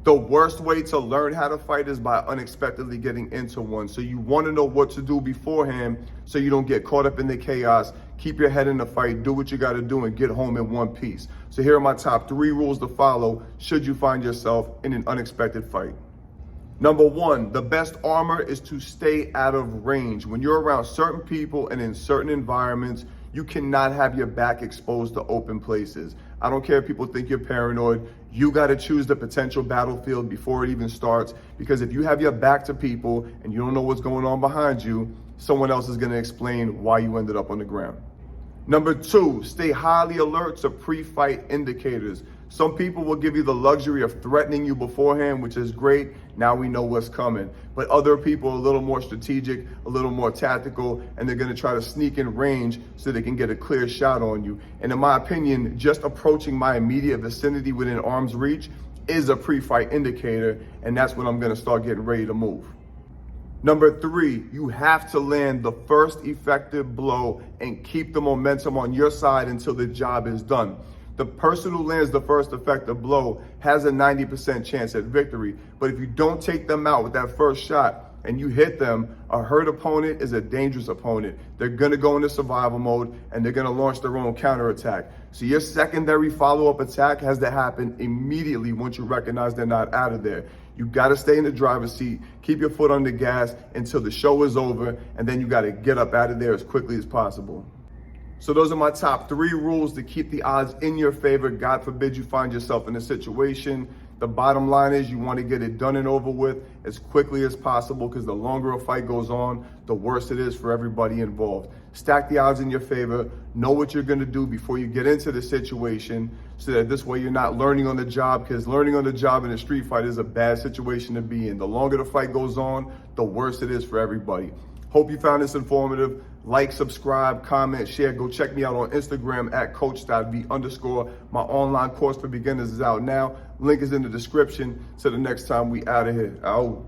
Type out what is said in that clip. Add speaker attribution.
Speaker 1: The worst way to learn how to fight is by unexpectedly getting into one. So you want to know what to do beforehand so you don't get caught up in the chaos. Keep your head in the fight, do what you got to do, and get home in one piece. So here are my top 3 rules to follow should you find yourself in an unexpected fight. Number 1, the best armor is to stay out of range. When you're around certain people and in certain environments, you cannot have your back exposed to open places. I don't care if people think you're paranoid. You got to choose the potential battlefield before it even starts, because if you have your back to people and you don't know what's going on behind you, someone else is going to explain why you ended up on the ground. Number 2, stay highly alert to pre-fight indicators. Some people will give you the luxury of threatening you beforehand, which is great. Now we know what's coming. But other people are a little more strategic, a little more tactical, and they're going to try to sneak in range so they can get a clear shot on you. And in my opinion, just approaching my immediate vicinity within arm's reach is a pre-fight indicator, and that's when I'm going to start getting ready to move. Number 3, you have to land the first effective blow and keep the momentum on your side until the job is done. The person who lands the first effective blow has a 90% chance at victory. But if you don't take them out with that first shot and you hit them, a hurt opponent is a dangerous opponent. They're going to go into survival mode and they're going to launch their own counterattack. So your secondary follow-up attack has to happen immediately once you recognize they're not out of there. You got to stay in the driver's seat, keep your foot on the gas until the show is over, and then you got to get up out of there as quickly as possible. So those are my top 3 rules to keep the odds in your favor. God forbid you find yourself in a situation. The bottom line is you want to get it done and over with as quickly as possible, because the longer a fight goes on, the worse it is for everybody involved. Stack the odds in your favor. Know what you're going to do before you get into the situation, so that this way you're not learning on the job, because learning on the job in a street fight is a bad situation to be in. The longer the fight goes on, the worse it is for everybody. Hope you found this informative. Like, subscribe, comment, share. Go check me out on Instagram at coach.v_. My online course for beginners is out now. Link is in the description. Till the next time, we out of here. Out.